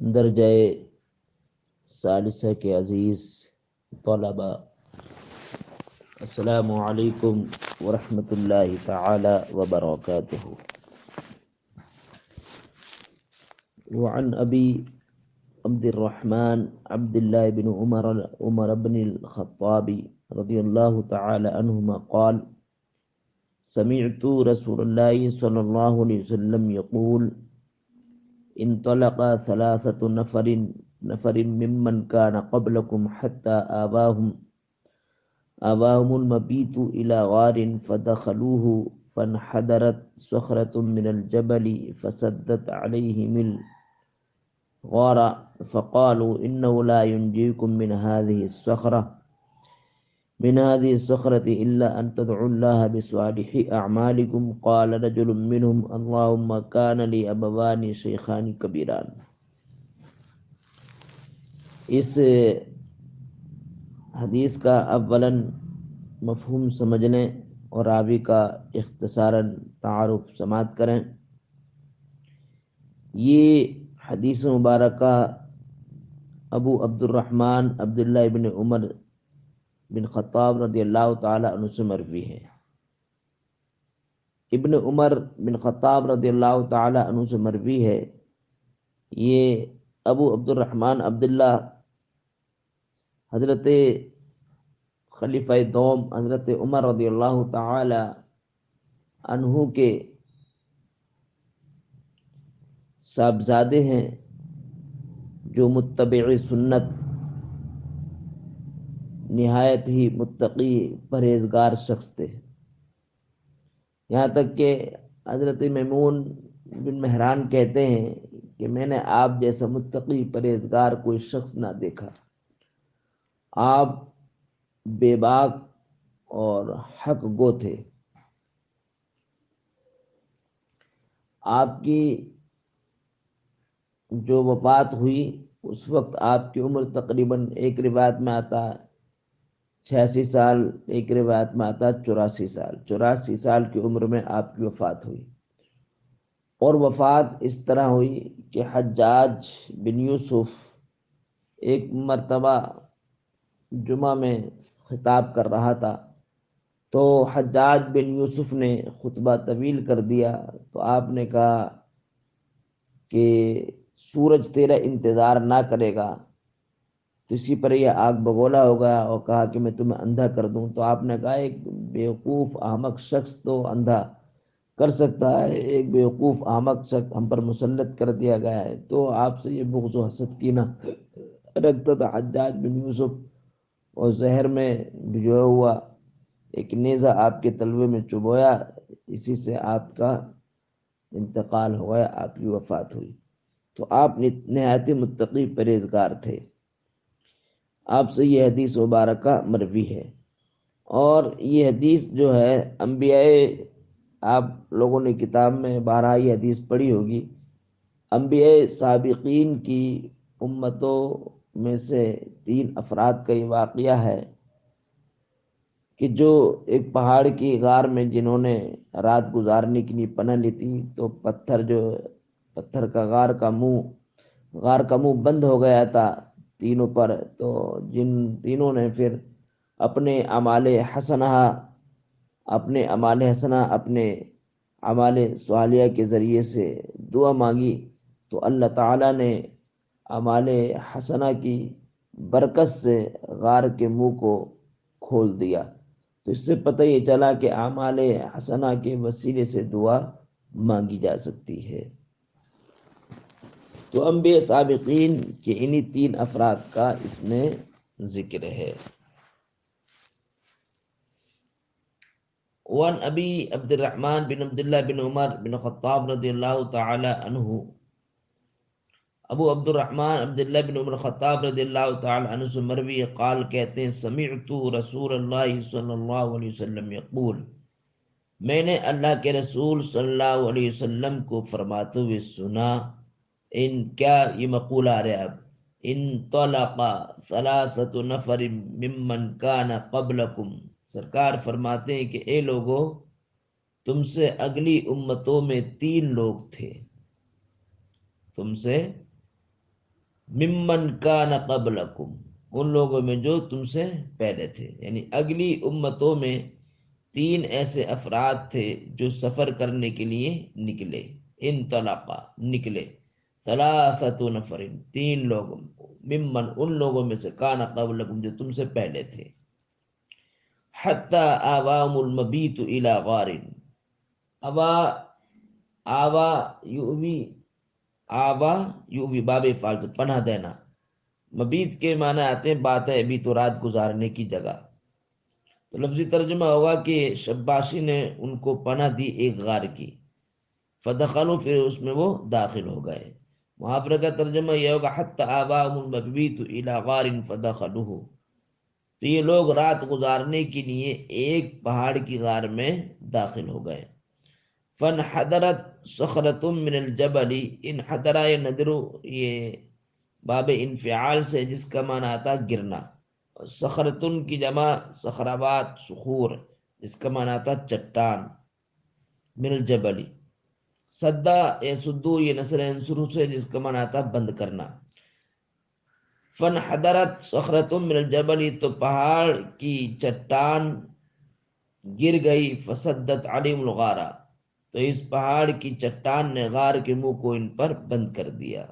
درجہ ثالثہ کے عزیز طلبہ، السلام علیکم ورحمۃ اللہ تعالی وبرکاتہ۔ وعن ابی عبد الرحمن عبد الله بن عمر بن الخطاب رضی اللہ تعالی عنہما قال سمعت رسول الله صلی اللہ علیہ وسلم يقول انطلق ثلاثة نفر ممن كان قبلكم حتى آواهم المبيت إلى غار فدخلوه فانحدرت صخرة من الجبل فسدت عليهم الغار فقالوا إنه لا ينجيكم من هذه الصخرة إلا أن تدعوا الله بصالح أعمالكم قال رجل منهم اللهم كان لي أبوان شيخان كبيران۔ اس حدیث کا اولاً مفہوم سمجھ لیں اور راوی کا اختصاراً تعارف سماعت کریں۔ یہ حدیث مبارکہ ابو عبد الرحمن عبداللہ بن عمر بن خطاب رضی اللہ تعالی عنہ سے مروی ہے۔ ابن عمر بن خطاب رضی اللہ تعالی عنہ سے مروی ہے۔ یہ ابو عبد الرحمن عبداللہ حضرت خلیفہ دوم حضرت عمر رضی اللہ تعالی عنہ کے صاحبزادے ہیں، جو متبع سنت، نہایت ہی متقی پرہیزگار شخص تھے، یہاں تک کہ حضرت میمون بن مہران کہتے ہیں کہ میں نے آپ جیسا متقی پرہیزگار کوئی شخص نہ دیکھا۔ آپ بے باک اور حق گو تھے۔ آپ کی جو وفات ہوئی اس وقت آپ کی عمر تقریباً ایک روایت میں آتا 86 سال، ایک روایت میں آتا 84 سال کی عمر میں آپ کی وفات ہوئی۔ اور وفات اس طرح ہوئی کہ حجاج بن یوسف ایک مرتبہ جمعہ میں خطاب کر رہا تھا، تو حجاج بن یوسف نے خطبہ طویل کر دیا، تو آپ نے کہا کہ سورج تیرا انتظار نہ کرے گا تو اسی پر یہ آگ بگولا ہوگا، اور کہا کہ میں تمہیں اندھا کر دوں۔ تو آپ نے کہا ایک بیوقوف احمق شخص تو اندھا کر سکتا ہے، ایک بیوقوف احمق شخص ہم پر مسلط کر دیا گیا ہے۔ تو آپ سے یہ بغض و حسد کینہ رکھتا تھا حجاج بن یوسف، اور زہر میں بھجویا ہوا ایک نیزہ آپ کے تلوے میں چبویا، اسی سے آپ کا انتقال ہو گیا، آپ کی وفات ہوئی۔ تو آپ نہایت متقی پرہیزگار تھے۔ آپ سے یہ حدیث مبارکہ مروی ہے، اور یہ حدیث جو ہے انبیاء، آپ لوگوں نے کتاب میں بارہا یہ حدیث پڑھی ہوگی، انبیاء سابقین کی امتوں میں سے 3 افراد کا یہ واقعہ ہے کہ جو ایک پہاڑ کی غار میں جنہوں نے رات گزارنے کے لیے پناہ لی تھی، تو پتھر کا غار کا منہ بند ہو گیا تھا تینوں پر، تو جن تینوں نے پھر اپنے اعمال حسنہ اپنے اعمال صالحہ کے ذریعے سے دعا مانگی، تو اللہ تعالیٰ نے اعمال حسنہ کی برکت سے غار کے منہ کو کھول دیا۔ تو اس سے پتہ یہ چلا کہ اعمال حسنہ کے وسیلے سے دعا مانگی جا سکتی ہے۔ تو انبیاء سابقین کے انہی 3 افراد کا اس میں ذکر ہے۔ وعن ابی عبد الرحمن بن عبداللہ بن عمر بن خطاب رضی اللہ تعالی عنہ، ابو عبد الرحمن عبداللہ بن عمر خطاب رضی اللہ تعالی عنہ سے مروی قال کہتے ہیں سمعت رسول اللہ صلی اللہ علیہ وسلم یقول، میں نے اللہ کے رسول صلی اللہ علیہ وسلم کو فرماتے ہوئے سنا، کیا یہ مقولہ آ رہا ہے اب، انطلق ثلاثة نفر ممن كان قبلكم، سرکار فرماتے ہیں کہ اے لوگو، تم سے اگلی امتوں میں 3 لوگ تھے، تم سے ممن کان قبلکم، ان لوگوں میں جو تم سے پہلے تھے، یعنی اگلی امتوں میں تین ایسے افراد تھے جو سفر کرنے کے لیے نکلے، انطلقا نکلے، ثلاثۃ نفر تین لوگ، ممن ان لوگوں میں سے کان قبلکم جو تم سے پہلے تھے، حتی آواہم المبیت الی غار، ابا آوا یووی، آوا یووی باب فعل سے پناہ دینا، مبیت کے معنی آتے ہیں بات ہے ابھی تو رات گزارنے کی جگہ، تو لفظی ترجمہ ہوگا کہ شباشی نے ان کو پناہ دی ایک غار کی، فدخلوا پھر اس میں وہ داخل ہو گئے۔ محاورہ کا ترجمہ یہ ہوگا حتی آباہم المبیت الی غار فدخلوہ، تو یہ لوگ رات گزارنے کے لیے ایک پہاڑ کی غار میں داخل ہو گئے۔ فانحدرت صخرۃ من الجبل، انحدر یہ ندر، یہ باب انفعال سے جس کا معنی آتا گرنا، صخرتن کی جمع صخرات صخور جس کا معنی آتا چٹان، من الجبل، صدا سدو یہ نصر انصر سے جس کا معنی آتا بند کرنا، فانحدرت صخرۃ من الجبل تو پہاڑ کی چٹان گر گئی، فسدت علیم الغارہ تو اس پہاڑ کی چٹان نے غار کے منہ کو ان پر بند کر دیا،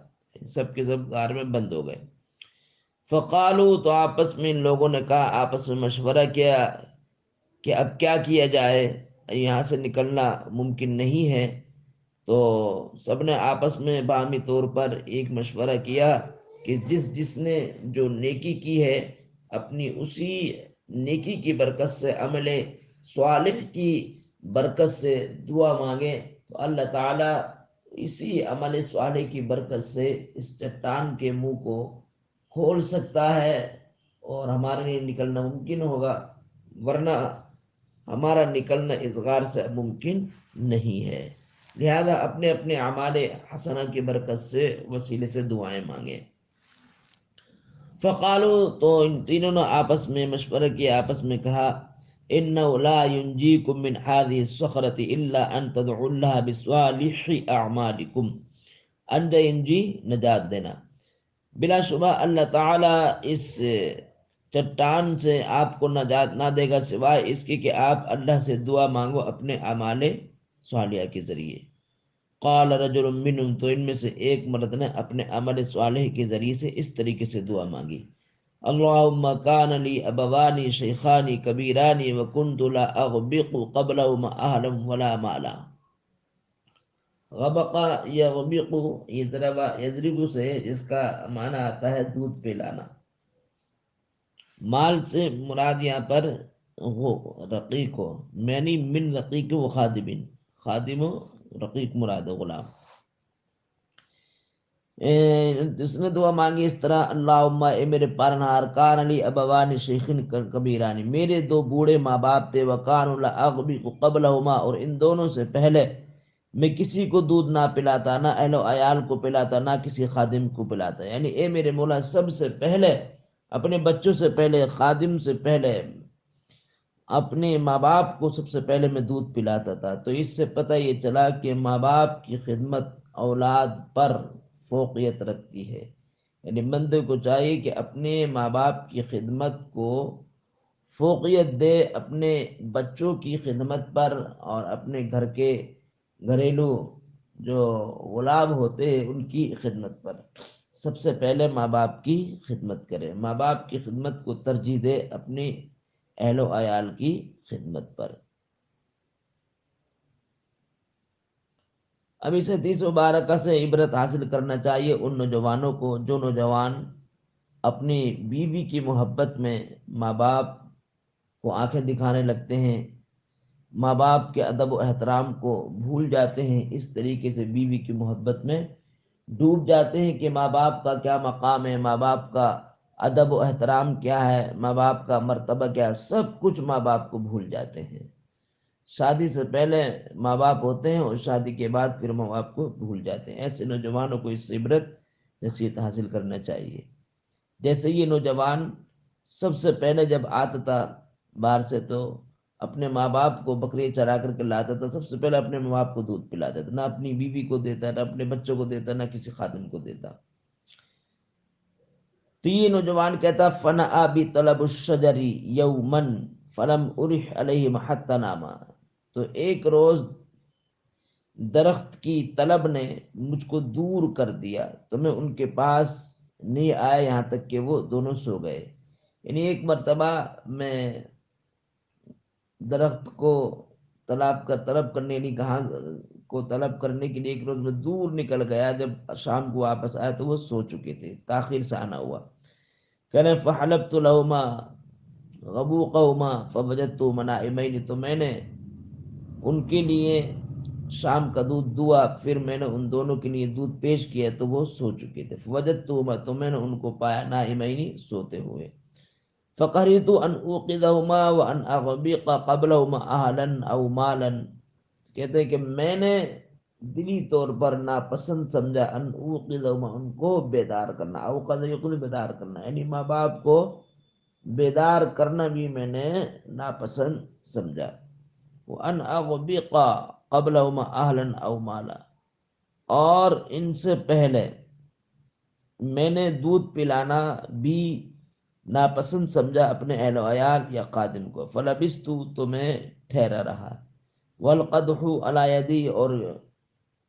سب کے سب غار میں بند ہو گئے۔ فقالو تو آپس میں ان لوگوں نے کہا، آپس میں مشورہ کیا کہ اب کیا کیا جائے، یہاں سے نکلنا ممکن نہیں ہے، تو سب نے آپس میں باہمی طور پر ایک مشورہ کیا کہ جس نے جو نیکی کی ہے اپنی اسی نیکی کی برکت سے، عمل صالح کی برکت سے دعا مانگے، تو اللہ تعالیٰ اسی عمل صالح کی برکت سے اس چٹان کے منہ کو کھول سکتا ہے اور ہمارے لیے نکلنا ممکن ہوگا، ورنہ ہمارا نکلنا اس غار سے ممکن نہیں ہے، لہذا اپنے اپنے اعمال حسنہ کی برکت سے وسیلے سے دعائیں مانگیں۔ فقالو تو ان تینوں نے آپس میں مشورہ کیا، آپس میں کہا، انه لا ينجيكم من هذه الصخرة الا ان تدعوا الله بصالح اعمالكم، انجا انجی نجات دینا، بلا شبہ اللہ تعالیٰ اس چٹان سے آپ کو نجات نہ دے گا سوائے اس کی کہ آپ اللہ سے دعا مانگو اپنے اعمال صالحہ کے ذریعے۔ قال رجل منهم تو ان میں سے ایک مرد نے اپنے عمل صالح کے ذریعے سے اس طریقے سے دعا مانگی، اللہم کان لی ابوانی شیخانی کبیرانی وکنت لا اغبق قبلهما اہلا ولا مالا، غبقہ یغبق یضرب یضرب سے جس کا معنی آتا ہے دودھ پلانا، مال سے مراد یہاں پر رقیق ہو، یعنی من رقیق و خادمین، خادم و رقیق مراد غلام۔ اس نے دعا مانگی اس طرح، اللہم اے میرے پالنہار، کان علی ابوان شیخن کبیرانی، میرے دو بوڑھے ماں باپ تھے، وکان لا اغبق قبلہما اور ان دونوں سے پہلے میں کسی کو دودھ نہ پلاتا، نہ اہل و عیال کو پلاتا، نہ کسی خادم کو پلاتا، یعنی اے میرے مولا سب سے پہلے اپنے بچوں سے پہلے، خادم سے پہلے، اپنے ماں باپ کو سب سے پہلے میں دودھ پلاتا تھا۔ تو اس سے پتہ یہ چلا کہ ماں باپ کی خدمت اولاد پر فوقیت رکھتی ہے، یعنی بندے کو چاہیے کہ اپنے ماں باپ کی خدمت کو فوقیت دے اپنے بچوں کی خدمت پر، اور اپنے گھر کے گھریلو جو غلام ہوتے ہیں ان کی خدمت پر سب سے پہلے ماں باپ کی خدمت کرے، ماں باپ کی خدمت کو ترجیح دے اپنی اہل و عیال کی خدمت پر۔ اب اس حدیث مبارکہ سے عبرت حاصل کرنا چاہیے ان نوجوانوں کو جو نوجوان اپنی بیوی کی محبت میں ماں باپ کو آنکھیں دکھانے لگتے ہیں، ماں باپ کے ادب و احترام کو بھول جاتے ہیں، اس طریقے سے بیوی کی محبت میں ڈوب جاتے ہیں کہ ماں باپ کا کیا مقام ہے، ماں باپ کا ادب و احترام کیا ہے، ماں باپ کا مرتبہ کیا ہے، سب کچھ ماں باپ کو بھول جاتے ہیں۔ شادی سے پہلے ماں باپ ہوتے ہیں اور شادی کے بعد پھر ماں باپ کو بھول جاتے ہیں، ایسے نوجوانوں کو اس سے عبرت نصیحت حاصل کرنا چاہیے۔ جیسے یہ نوجوان سب سے پہلے جب آتا تھا باہر سے تو اپنے ماں باپ کو بکری چرا کر کے لاتا تھا، سب سے پہلے اپنے ماں باپ کو دودھ پلاتا تھا، نہ اپنی بیوی کو دیتا، نہ اپنے بچوں کو دیتا، نہ کسی خادم کو دیتا۔ تو یہ نوجوان کہتا فنآ بطلب الشجر یوما فلم ارح علیہ حتی ناما، تو ایک روز درخت کی طلب نے مجھ کو دور کر دیا تو میں ان کے پاس نہیں آیا یہاں تک کہ وہ دونوں سو گئے۔ یعنی ایک مرتبہ میں درخت کو طلب کرنے نہیں کہاں کو طلب کرنے کے لیے ایک روز میں دور نکل گیا، جب شام کو واپس آیا تو وہ سو چکے تھے، تاخیر سے آنا ہوا۔ کہہ رہے فحلبت لهما غبوقهما فوجدت منائمین، تو میں نے ان کے لیے شام کا دودھ دعا، پھر میں نے ان دونوں کے لیے دودھ پیش کیا تو وہ سو چکے تھے۔ فوجدتهما، تو میں نے ان کو پایا نائمین، سوتے ہوئے۔ فقررت ان اوقظهما وان اغبق قبلهما اهلا او مالا، کہتے ہیں کہ میں نے دلی طور پر ناپسند سمجھا ان اوقظهما، ان کو بیدار کرنا، اوقظ یقظ بیدار کرنا، یعنی ماں باپ کو بیدار کرنا بھی میں نے ناپسند سمجھا۔ وان اغبق قبلهما اهلا او مالا، اور ان سے پہلے میں نے دودھ پلانا بھی ناپسند سمجھا اپنے اہل و عیال یا خادم کو۔ فلبثت، تو میں ٹھہرا رہا۔ والقدح علی یدی، اور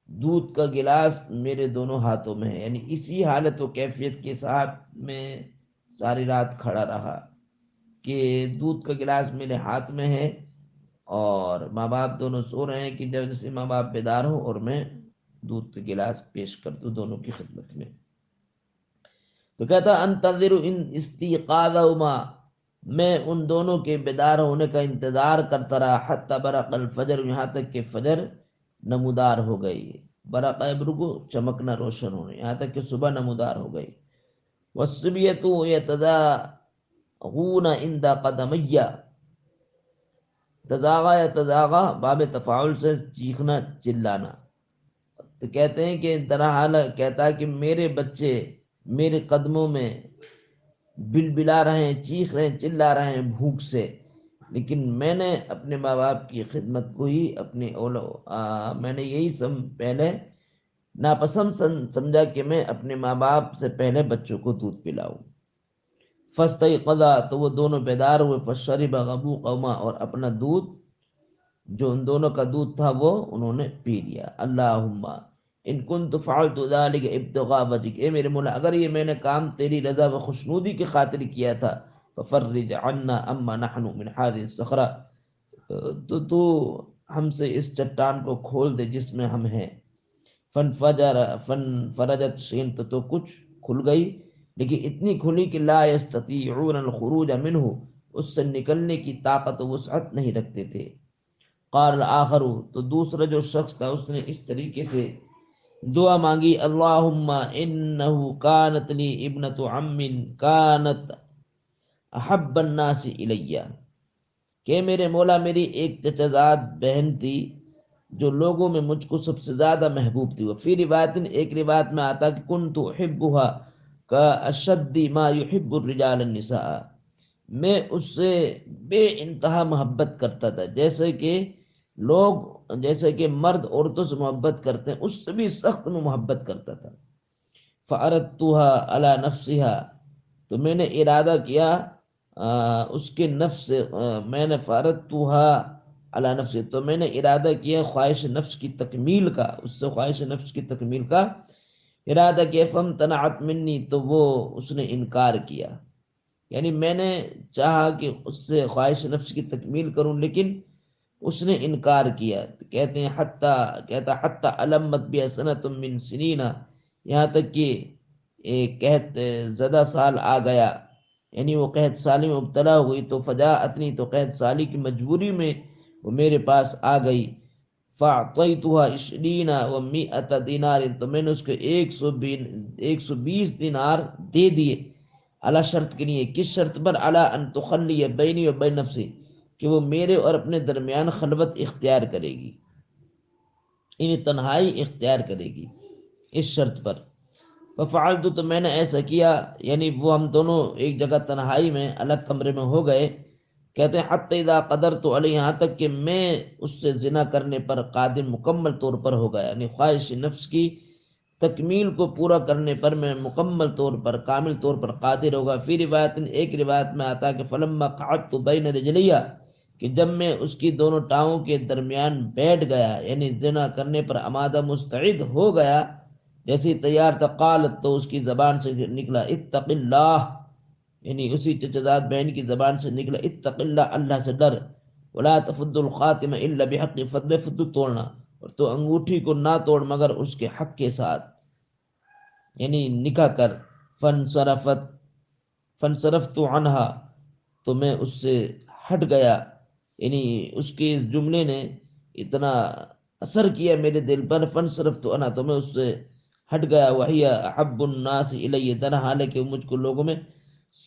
دودھ کا گلاس میرے دونوں ہاتھوں میں ہے، یعنی اسی حالت و کیفیت کے ساتھ میں ساری رات کھڑا رہا کہ دودھ کا گلاس میرے ہاتھ میں ہے اور ماں باپ دونوں سو رہے ہیں کہ جب سے ماں باپ بیدار ہو اور میں دودھ کا گلاس پیش کر دوں دونوں کی خدمت میں۔ تو کہتا انتظر ان استيقاظهما، میں ان دونوں کے بیدار ہونے کا انتظار کرتا رہا، حتی برق الفجر، یہاں تک کہ فجر نمودار ہو گئی۔ برق ابرگو، چمکنا، روشن ہونے، یہاں تک کہ صبح نمودار ہو گئی۔ والصبیۃ یتزاغون عند قدمی، تزاغا یا تزاغا باب تفاعل سے چیخنا، چلانا۔ تو کہتے ہیں کہ طرح حال کہتا ہے کہ میرے بچے میرے قدموں میں بلبلا رہے ہیں، چیخ رہے ہیں، چلا رہے ہیں بھوک سے، لیکن میں نے اپنے ماں باپ کی خدمت کو ہی میں نے یہی پہلے ناپسند سمجھا کہ میں اپنے ماں باپ سے پہلے بچوں کو دودھ پلاؤں۔ فاستيقظا، تو وہ دونوں بیدار ہوئے، فشرب غبوقهما، اور اپنا دودھ جو ان دونوں کا دودھ تھا وہ انہوں نے پی لیا۔ اللہم ان کنت فعلت ذلك ابتغاء وجهك، اے میرے مولا اگر یہ میں نے کام تیری رضا و خوشنودی کی خاطر کیا تھا، ففرج عنا اما نحن من هذه الصخرة، تو ہم سے اس چٹان کو کھول دے جس میں ہم ہیں۔ فنفرجت شین، تو کچھ کھل گئی، لیکن اتنی کھلی کہ لا يستطيعون الخروج منه، اس سے نکلنے کی طاقت و وسعت نہیں رکھتے تھے۔ قال الآخر، تو دوسرا جو شخص تھا اس نے اس طریقے سے دعا مانگی، اللہم انہو کانت لی ابنت عم کانت احب الناس الیہ، کہ میرے مولا میری ایک چچا زاد بہن تھی جو لوگوں میں مجھ کو سب سے زیادہ محبوب تھی۔ وفی روایت، ایک روایت میں آتا کہ کنت احبها کاشد ما یحب الرجال النساء، میں اس سے بے انتہا محبت کرتا تھا، جیسے کہ مرد عورتوں سے محبت کرتے ہیں اس سے بھی سخت میں محبت کرتا تھا۔ فأردتها على نفسها، تو میں نے ارادہ کیا اس کے نفس سے، میں نے فأردتها على نفسها، تو میں نے ارادہ کیا خواہش نفس کی تکمیل کا، اس سے خواہش نفس کی تکمیل کا ارادہ کیا۔ فامتنعت منی، تو وہ اس نے انکار کیا، یعنی میں نے چاہا کہ اس سے خواہش نفس کی تکمیل کروں لیکن اس نے انکار کیا۔ کہتے ہیں حتی علمت بی سنۃ من سنین، یہاں تک کہ ایک قحط زدہ سال آ گیا، یعنی وہ قحط سالی میں مبتلا ہوئی، تو فجاءتنی، تو قحط سالی کی مجبوری میں وہ میرے پاس آ گئی۔ فاعطیتها 20 و100 دینار، تو میں نے اس کو 120 دینار دے دیے، علی شرط کے لیے، کس شرط پر؟ علی ان تخلی بینی و بین نفسی، کہ وہ میرے اور اپنے درمیان خلوت اختیار کرے گی، یعنی تنہائی اختیار کرے گی، اس شرط پر۔ ففعلت، تو میں نے ایسا کیا، یعنی وہ ہم دونوں ایک جگہ تنہائی میں الگ کمرے میں ہو گئے۔ کہتے ہیں حتی اذا قدرت علیہ، یہاں تک کہ میں اس سے زنا کرنے پر قادر مکمل طور پر ہو گیا، یعنی خواہش نفس کی تکمیل کو پورا کرنے پر میں مکمل طور پر کامل طور پر قادر ہوگا۔ فی روایت، ایک روایت میں آتا کہ فلما قعدت بین رجلیہ، کہ جب میں اس کی دونوں ٹانگوں کے درمیان بیٹھ گیا، یعنی زنا کرنے پر آمادہ مستعد ہو گیا، جیسے تیار تھا، قالت، تو اس کی زبان سے نکلا اتق اللہ، یعنی اسی چچزاد بہن کی زبان سے نکلا اتق اللہ، اللہ سے ڈر، ولا تفد الخاتم الا بحق، فد توڑنا، اور تو انگوٹھی کو نہ توڑ مگر اس کے حق کے ساتھ، یعنی نکاح کر۔ فانصرفت عنہا، تو میں اس سے ہٹ گیا، یعنی اس کے اس جملے نے اتنا اثر کیا میرے دل پر، فانصرفت عنہا، تو میں اس سے ہٹ گیا، وہی احب الناس الی، درا حالانکہ مجھ کو لوگوں میں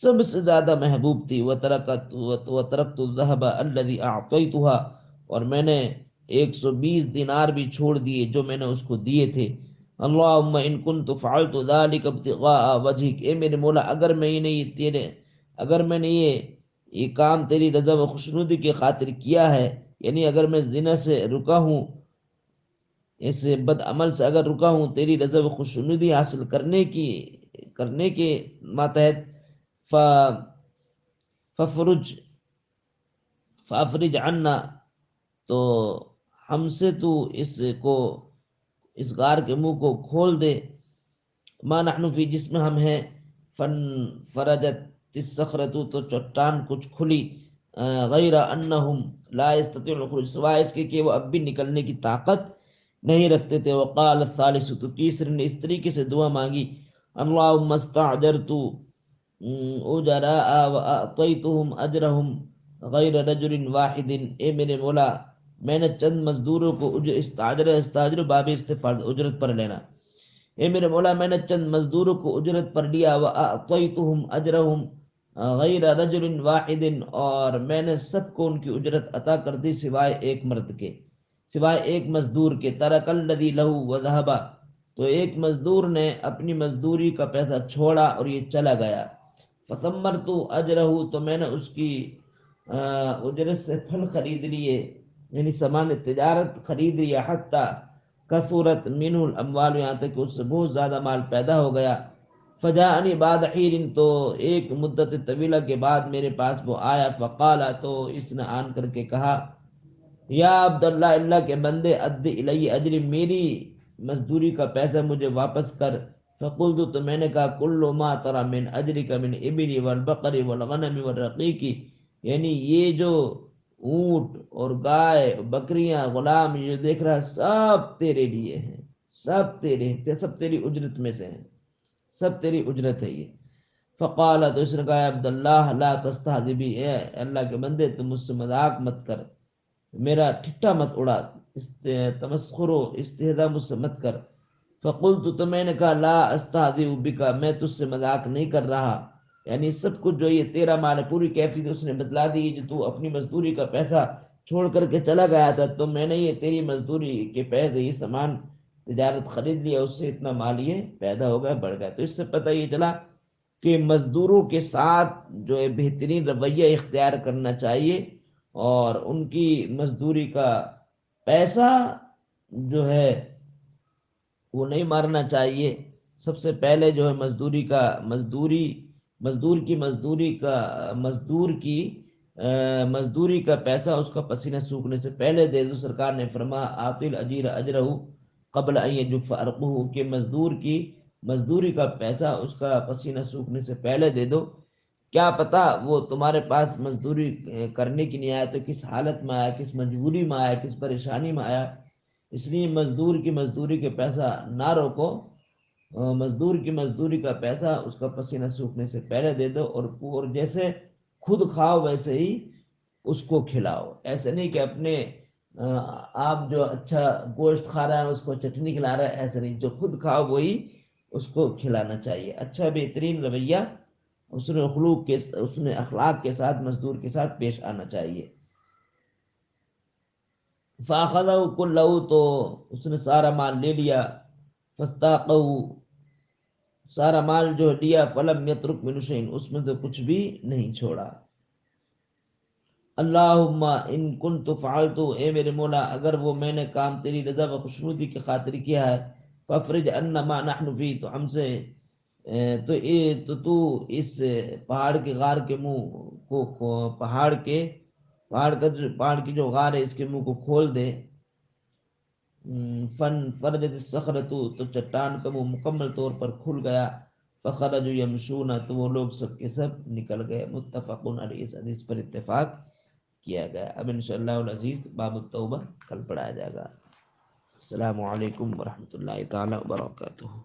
سب سے زیادہ محبوب تھی، وترکت الذهب الذي اعطيتها، اور میں نے 120 دینار بھی چھوڑ دیے جو میں نے اس کو دیے تھے۔ اللہم ان كنت فعلت ذلك ابتغاء وجهك، اے میرے مولا اگر میں نے یہ کام تیری رضا و خوشنودی کی خاطر کیا ہے، یعنی اگر میں زنا سے رکا ہوں، اس بد عمل سے اگر رکا ہوں تیری رضا و خوشنودی حاصل کرنے کے ماتحت، فافرج عنا، تو ہم سے تو اس غار کے منہ کو کھول دے، ما نحن فی، جس میں ہم ہیں، فن فرجت الصخرۃ، تو چٹان کچھ کھلی، غیر انہم لا یستطیعون الخروج، سوائے اس کے کہ وہ اب بھی نکلنے کی طاقت نہیں رکھتے تھے۔ وقال الثالث، تو تیسرے نے اس طریقے سے دعا مانگی، اللہم استعجرت اجراء واعطیتهم اجرهم غیر رجل واحد، اے میرے مولا میں نے چند مزدوروں کو استاجر باب استفاد اجرت پر لینا، اے میرے مولا میں نے چند مزدوروں کو اجرت پر لیا، واعطیتهم اجرهم غیر رجل واحد، اور میں نے سب کو ان کی اجرت عطا کر دی سوائے ایک مرد کے، سوائے ایک مزدور کے، ترک الذی له وذهب، تو ایک مزدور نے اپنی مزدوری کا پیسہ چھوڑا اور یہ چلا گیا، فثمرت اجرہ، تو میں نے اس کی اجرت سے پھل خرید لیے، یعنی سامان تجارت خرید لیا، حتی کثرت منہ الاموال، یہاں تک کہ اس سے بہت زیادہ مال پیدا ہو گیا، فجاءنی بعد حین، تو ایک مدت طویلہ کے بعد میرے پاس وہ آیا، فقال، تو اس نے آن کر کے کہا، یا عبداللہ، اللہ کے بندے، اد الی اجری، میری مزدوری کا پیسہ مجھے واپس کر، فقلت، تو میں نے کہا، کل ما ترى من اجرک من ابل والبقر والغنم والرقیق، یعنی یہ جو اونٹ اور گائے بکریاں غلام یہ دیکھ رہا ہے سب تیرے لیے ہیں، سب تیرے ہیں، سب تیری اجرت میں سے ہیں، سب تیری اجرت ہے یہ۔ فقال، تو اس نے کہا، عبداللہ لا تستہزئ بی، اے اللہ کے بندے تم مجھ سے مذاق مت کر، میرا ٹھٹا مت اڑا، تمسخر و استہزاء مجھ سے مت کر۔ فقلت، تو میں نے کہا، لا استہزئ بک، میں تجھ سے مذاق نہیں کر رہا، یعنی سب کچھ جو یہ تیرا مال ہے، پوری کیفیت اس نے بتلا دی، جو تو اپنی مزدوری کا پیسہ چھوڑ کر کے چلا گیا تھا، تو میں نے یہ تیری مزدوری کے پیسے یہ سامان تجارت خرید لیا، اس سے اتنا مال یہ پیدا ہو گیا، بڑھ گیا۔ تو اس سے پتہ یہ چلا کہ مزدوروں کے ساتھ جو ہے بہترین رویہ اختیار کرنا چاہیے، اور ان کی مزدوری کا پیسہ جو ہے وہ نہیں مارنا چاہیے۔ سب سے پہلے جو ہے مزدور کی مزدوری کا پیسہ اس کا پسینہ سوکھنے سے پہلے دے دو۔ سرکار نے فرمایا، آتی الاجیر اجرہ قبل ان یجف عرقہ، کہ مزدور کی مزدوری کا پیسہ اس کا پسینہ سوکھنے سے پہلے دے دو، کیا پتا وہ تمہارے پاس مزدوری کرنے کی نہیں آیا تو کس حالت میں آیا، کس مجبوری میں آیا، کس پریشانی میں آیا، اس لیے مزدور کی مزدوری کے پیسہ نہ روکو، مزدور کی مزدوری کا پیسہ اس کا پسینہ سوکھنے سے پہلے دے دو، اور جیسے خود کھاؤ ویسے ہی اس کو کھلاؤ، ایسے نہیں کہ اپنے آپ جو اچھا گوشت کھا رہا ہے اس کو چٹنی کھلا رہا ہے، ایسے نہیں، جو خود کھاؤ وہی اس کو کھلانا چاہیے۔ اچھا بہترین رویہ حسن اخلاق کے ساتھ مزدور کے ساتھ پیش آنا چاہیے۔ فاخذہ کلہ، تو اس نے سارا مال لے لیا، فاستاقہ، سارا مال جو لیا، فلم یترک منہ شیئا، اس میں سے کچھ بھی نہیں چھوڑا۔ اللہم ان کنت فعلت، اے میرے مولا اگر وہ میں نے کام تیری رضا و خوشنودی کی خاطر کیا ہے، فافرج عنا ما نحن فی، تو ہم سے تو اس پہاڑ کے غار کے منہ کو پہاڑ کی جو غار ہے اس کے منہ کو کھول دے. فن فرجت الصخرۃ، تو چٹان کا منہ مکمل طور پر کھل گیا. فخرجوا یمشون، تو وہ لوگ سب کے سب نکل گئے. متفق علیہ، اس حدیث پر اتفاق کیا گیا. اب انشاءاللہ العزیز باب التوبہ کل پڑھایا جائے گا. السلام علیکم ورحمۃ اللہ تعالی وبرکاتہ.